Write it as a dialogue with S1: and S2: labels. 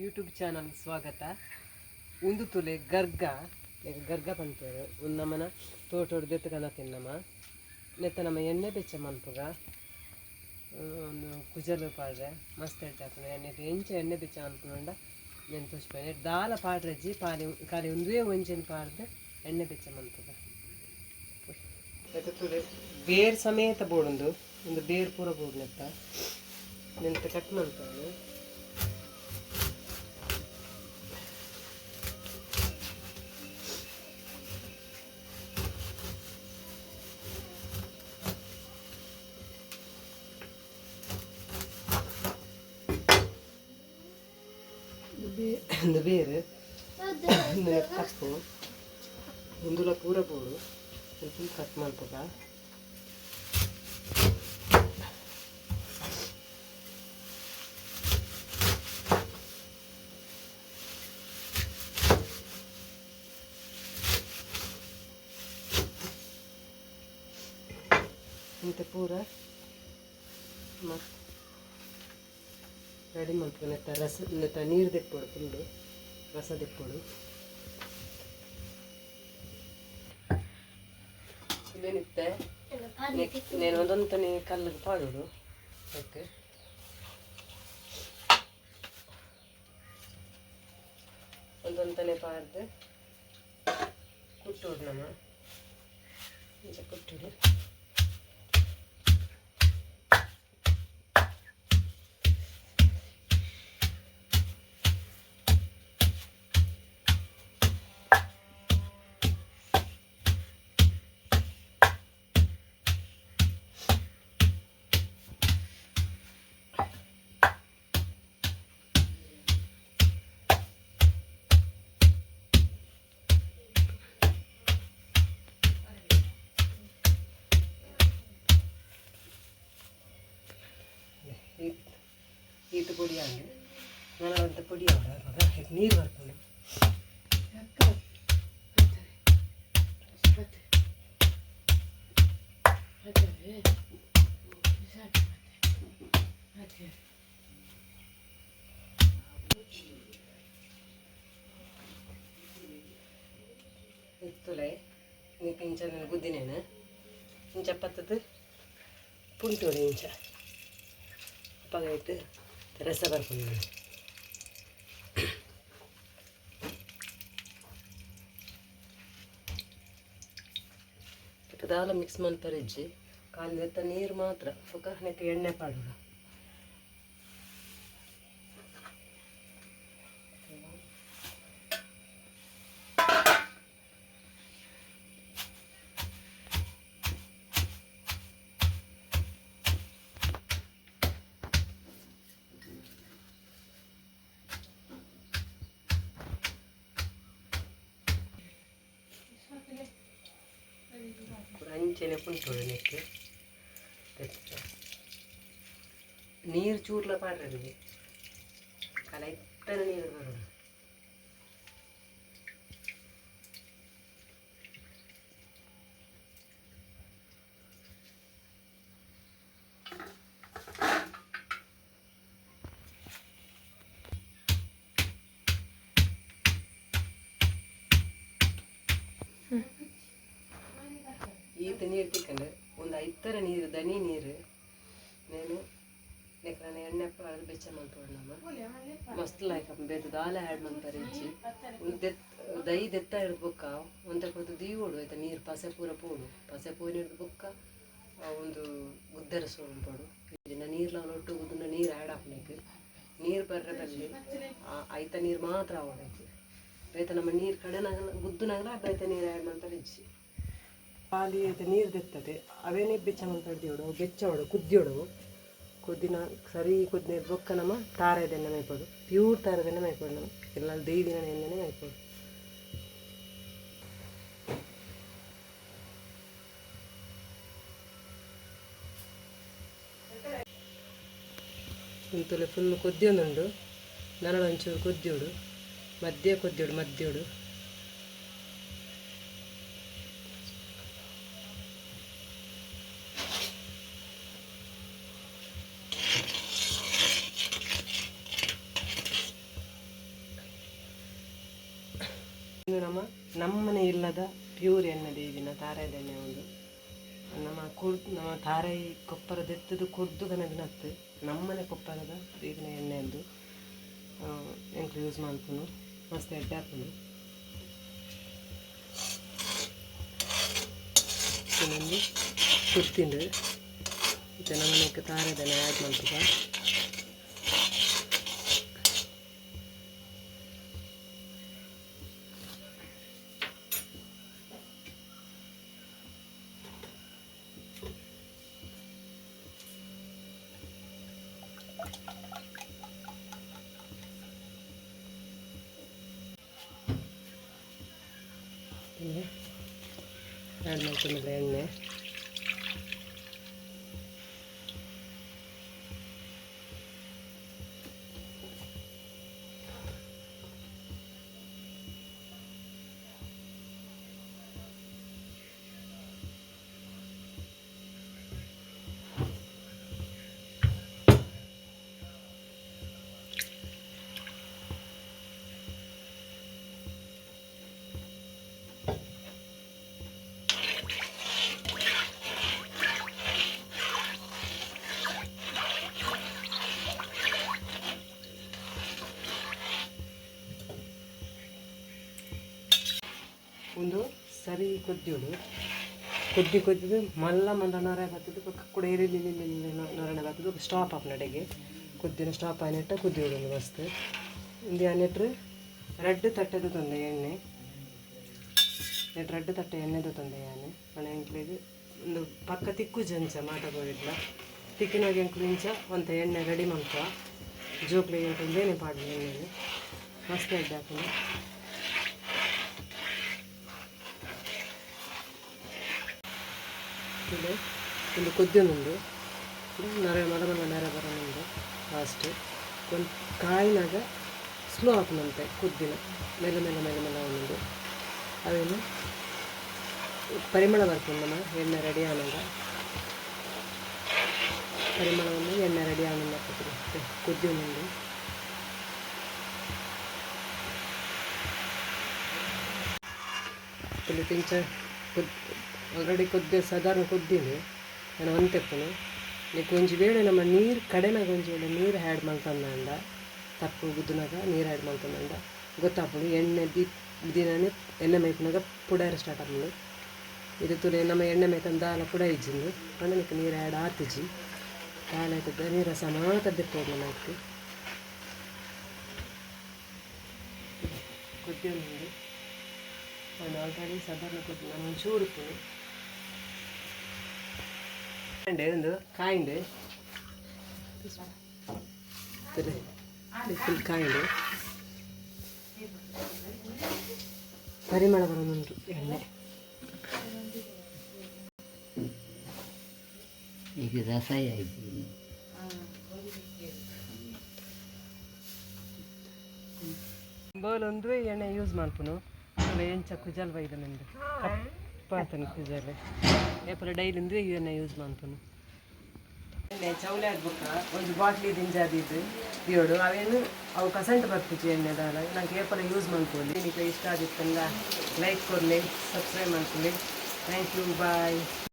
S1: YouTube channel ಸ್ವಾಗತ. ಒಂದು ತುಲೆ ಗರ್ಗ ಗರ್ಗ ಪಂತೇವೆ ಒಂದು ನಮ್ಮನ ತೋಟ ಹೊಡೆದೆತ್ತು ಕನ ತಿನ್ನಮ್ಮ ನೆತ್ತ ನಮ್ಮ ಎಣ್ಣೆ ಬೆಚ್ಚ ಮನ್ಪುಗ ಒಂದು ಕುಜಲು ಪಾಡ್ರೆ ಮಸ್ತ್ ಹೇಳ್ತಾನೆ ಎಣ್ಣೆ ಎಂಚ ಎಣ್ಣೆ ಬೆಚ್ಚ ಅನ್ಕೊಂಡ ನೆನ್ ಪುಷ್ಪ ದಾಲ ಪಾಡ್ರಜ್ಜಿ ಪಾಲಿ ಖಾಲಿ ಒಂದೇ ಒಂಚೆನ ಪಾಡ್ದು ಎಣ್ಣೆ ಬೆಚ್ಚ ಮನ್ಪುಗ ನೆತ್ತ ತುಲೆ ಬೇರ್ ಸಮೇತ ಬೋಡೊಂದು ಒಂದು ಬೇರ್ ಪೂರ ಬೋಡ್ ನೆತ್ತ ನೆಂತ ಕಟ್ ಮಾಡ್ತಾನೆ. இந்த ಬೇರು ಕಪ್ಪು ಒಂದುಲ ಪೂರ ಬೋಡು ಫುಲ್ ಕಟ್ ಮಾಡ್ಬೇಕ. ಇಂಥ ಪೂರ ರೆಡಿ ಮಾಡ್ಕೊಂಡು ನೆತ್ತ ರಸ ನೆತ್ತ ನೀರು ತೆಕ್ಕೊಡು ಫುಲ್ಲು ರಸ ತೆಕ್ಕೊಡು. ಇಲ್ಲೇನಿತ್ತೆ నేను ಒಂದೊಂದನೇ ಕಲ್ಲಿಗೆ ಪಾಡೋಡು ಅದಕ್ಕೆ ಒಂದೊಂದನೇ ಪಾಡ್ದು ಕುಟ್ಟೋಡು ನಮ್ಮ ಈಗ ಕುಟ್ಟಿಡು. ಈತ ಪುಡಿ ಆಗಿ ನನಗಂತ ಪುಡಿ ಆಗ ನೀರು ಬರ್ಕೊಂಡು ಇತ್ತುಲೆ ಇಂಚ ಗುದ್ದಿನೇನು ಇಂಚ ಪತ್ತದು ಪುಂಟೋಡು ಇಂಚ ಅಪ್ಪಾಗಾಯ್ತು ರಸ ಬರ್ಕೊಂಡು ದಾಲ ಮಿಕ್ಸ್ ಮಾಡ್ತಾರಿಜ್ಜಿ ಕಾಲು ಎತ್ತ ನೀರು ಮಾತ್ರ ಸುಖ ನೆಕ್ಕೆ ಎಣ್ಣೆ ಪಾಡುವ. ಅಂಚೆನೆ ಪುಂಟೋಡು ನೆಕ್ಕೆ ನೀರು ಚೂರ್ಲ ಪಾಡ್ರಿ ಕಲ ಇತ್ತನ ನೀರು ಬರೋದು. ಈತ ನೀರು ತಿಕ್ಕೊಂಡು ಒಂದು ಐತರ ನೀರು ದನಿ ನೀರು నేను నేను ಎಣ್ಣೆ ಪಾಡ್ದು ಬೆಚ್ಚ ಮಾಡ್ತೋಡು ನಮ್ಮ ಮಸ್ತ್ ಲಾಯ್ಕ ಬೇದು ದಾಲ ಆ್ಯಡ್ ಮಾಡ್ತಾರೆ ಇಜ್ಜಿ ದೈ ದೆತ್ತ ಹಿಡ್ದು ಬೊಕ್ಕ ಒಂಥರ ಕೊದ್ದು ದೀವೋಡು ಆಯ್ತಾ ನೀರು ಪಸೆ ಪೂರ ಪೋಡು ಪಸೆ ಪೋಯಿನ ಹಿಡ್ದು ಬೊಕ್ಕ ಒಂದು ಗುದ್ದರ ಸೋಡು ಪೋಡು ಇದನ್ನ ನೀರ್ಲ ಒಟ್ಟು ಗುದ್ದನ್ನ ನೀರು ಆ್ಯಡ್ ಹಾಕ್ಲಿಕ್ಕೆ ನೀರು ಬರ್ರೆ ಬರಲಿ ಆಯ್ತ ನೀರು ಮಾತ್ರ ಆಗೋದೈತಿ ರೈತ ನಮ್ಮ ನೀರು ಕಡೆನಾಗಲ್ಲ ಗುದ್ದುನಾಗಲ್ಲ ರೈತ ನೀರು ಆ್ಯಡ್ ಮಾಡ್ತಾರೆ ಇಜ್ಜಿ ಖಾಲಿ ಆಯ್ತು ನೀರು ತೆತ್ತದೆ ಅವೇನೇ ಬೆಚ್ಚ ಮಾಡ್ತಾಡ್ತೀವಡು ಬೆಚ್ಚವಡು ಕುದ್ದಿಯೋಡು ಕುದ್ದಿನ ಸರಿ ಕುದ್ದಿನ ಬೊಕ್ಕ ನಮ್ಮ ತಾರದೆಣ್ಣೆ ಮೇಯ್ಪೋಡು ಪ್ಯೂರ್ ತಾರದೆಣ್ಣೆ ಮೇಯ್ಪೋಡು ನಮ್ಮ ಎಲ್ಲ ದೈದಿನ ಎಣ್ಣೆನೇ ಮೇಯ್ಪೋಡು. ಇಂತಲೇ ಫುಲ್ ಕುದ್ದಿಯೊಂದುಂಡು ನನಗೊಂಚೂರು ಕುದ್ದಿಯೋಡು ಮಧ್ಯೋಡು ಇದು ನಮ್ಮನೆ ಇಲ್ಲದ ಪ್ಯೂರ್ ಎಣ್ಣೆ ದೀದಿನ ತಾರಾಯದ ಎಣ್ಣೆ ಒಂದು ನಮ್ಮ ತಾರಾಯಿ ಕೊಪ್ಪರದ ಎತ್ತದು ಕುಡ್ದು ಕನದಿನತ್ತು ನಮ್ಮನೆ ಕೊಪ್ಪರದ ಈಗಿನ ಎಣ್ಣೆ ಅಂದು ಎಂಕ್ಲು ಯೂಸ್ ಮಾಡ್ಕೊಂಡು ಮಸ್ತ್ ಎಡ್ಡೆ ಹಾಕೊಂಡು ಇನ್ನೊಂದು ಕುರ್ತಿಂಡು ಮತ್ತು ನಮ್ಮನೆಗೆ ತಾರಾಯದ ಎಣ್ಣೆ ಆ್ಯಡ್ ಮಾಡ್ತೀವಿ. ಆ್ಯಡ್ ಮಾಡ್ಕೊಂಡಿಲ್ಲ ಎಣ್ಣೆ ಒಂದು ಸರಿ ಕೊದ್ದಿದ್ದು ಮಲ್ಲ ನೊರೆ ಬರ್ತದೆ ಪಕ್ಕ ಕೂಡ ಇರಲಿ ನೊರೆನ ಬರ್ತದೆ ಸ್ಟಾಪ್ ಆಪ್ ನಡೆಗೆ ಕುದ್ದಿನ ಸ್ಟಾಪ್ ಆಯ್ನಿಟ್ಟ ಕುದ್ದಿಯೋದು ಮಸ್ತ್ ಇಂದು ಆನಿಟ್ರೆ ರೆಡ್ ತಟ್ಟೆದು ತಂದೆ ಎಣ್ಣೆ ರೆಡ್ ತಟ್ಟೆ ಎಣ್ಣೆದು ತಂದೆ ಯಾನೆ ಮನೆ ಎಂಕ್ಲಿಗೆ ಒಂದು ಪಕ್ಕ ತಿಕ್ಕು ಜಂಚ ಮಾತಾಗೋದಿಲ್ಲ ತಿಕ್ಕಿನಾಗ ಎಂಕ್ಲು ಇಂಚ ಒಂದು ಎಣ್ಣೆ ರೆಡಿ ಮಾಡ್ಕ ಜೋಕ್ಲಿಗೆ ಎಂಕ್ಲು ಏನೇ ಪಾಡಲಿ ಎಣ್ಣೆಗೆ ಮಸ್ತ್ ಎಡ್ಡೆ ಹಾಕೊಂಡು ಒಂದು ಕೊದ್ದಿನೊಂದು ನರೆ ಮದ ನರೆ ಬರೋಣೊಂದು ಲಾಸ್ಟ್ ಒಂದು ಕಾಯಿನಾಗ ಸ್ಲೋ ಹಾಕೋಣಂತೆ ಕುದ್ದಿನ ಮೇಲೆ ಒಂದೊಂದು ಅವೇನು ಪರಿಮಳ ಬರ್ತದೆ ನಮ್ಮ ಎಣ್ಣೆ ರೆಡಿ ಆನಾಗ ಪರಿಮಳವನ್ನು ಎಣ್ಣೆ ರೆಡಿ ಆನಂದ ಹಾಕೋದು ಕುದ್ದಿನೊಂದು ಇಲ್ಲಿ ತಿಂಚ ಆಲ್ರೆಡಿ ಸಾಧಾರಣ ಕುದ್ದಿನಿ ನಾನು ಒಂದು ತೆಪ್ಪನು ನೀನು ಕೊಂಚ ಬೇಳೆ ನಮ್ಮ ನೀರು ಕಡೆನಾಗ ಒಂಚಿ ವೇಳೆ ನೀರು ಆ್ಯಡ್ ಮಾಡ್ಕೊಂಡ ತಪ್ಪು ಗುದ್ದಿನಾಗ ನೀರು ಆ್ಯಡ್ ಮಾಡ್ಕೊಂಡ ಗೊತ್ತಾಗ್ಬೋದು ಎಣ್ಣೆ ದಿನೇ ಎಣ್ಣೆ ಮೇಯ್ಪನಾಗ ಪುಡಾರ ಸ್ಟಾರ್ಟ್ ಆಗ್ಬೋದು ಇದು ತುಲೆ ನಮ್ಮ ಎಣ್ಣೆ ಮೇಯ್ತಂದು ದಾಲ ಪುಡ ಇಜ್ಜಿಂದು ಕಣ್ಣನಕ್ಕೆ ನೀರು ಆ್ಯಡ್ ಆತಿಜಿ ದಾಲ ಆಯ್ತದ ನೀರು ಸಹ ಮಾತದ್ದಿರ್ಬೋದು ನಮಗೆ ಕುದ್ದಿಯೊಂದು ನಾನು ಆಲ್ರೆಡಿ ಸಾಧಾರಣ ಕುದ್ದಿ ನಾನು ಒಂಚೂರು ಇರ್ತೀನಿ ಒಂದು ಕಾಯಿಂಡು ಫುಲ್ ಕಾಯಿಂಡು ಪರಿಮಳ ಬರೋದುಂಟು ಎಣ್ಣೆ
S2: ಈಗ ರಸಾಯ ಆಯ್ತು
S1: ಬೋಲ್ ಒಂದು ಎಣ್ಣೆ ಯೂಸ್ ಮಾಡ್ಪುನು ಅಲ್ಲ ಎಂಚ ಕುಜಲ್ ಬೈದ ನಂದು ಪಾತನ ಕುಜಲ್ ಏಪಲ ಡೈಲಿ ಅಂದ್ರೆ ಎಣ್ಣೆ ಯೂಸ್ ಮಾಡ್ತಾನು ಎಣ್ಣೆ ಚೌಲೆ ಆಗ್ಬೇಕ ಒಂದು ಬಾಟ್ಲಿ ದಿಂಜಾದಿದ್ದು ದಿಯೋಡು ಅವೇನು ಅವು ಕಸಂಟ್ ಬರ್ತಿತ್ತು ಎಣ್ಣೆದಾಲ ನಂಗೆ ಏಪಲ ಯೂಸ್ ಮಾಡ್ಕೊಳ್ಳಿ ನಿಮಗೆ ಇಷ್ಟ ಆದಿತ್ತಂದ ಲೈಕ್ ಕೊಡಲಿ ಸಬ್ಸ್ಕ್ರೈಬ್ ಮಾಡ್ಕೊಳ್ಳಿ ಥ್ಯಾಂಕ್ ಯು ಬಾಯ್.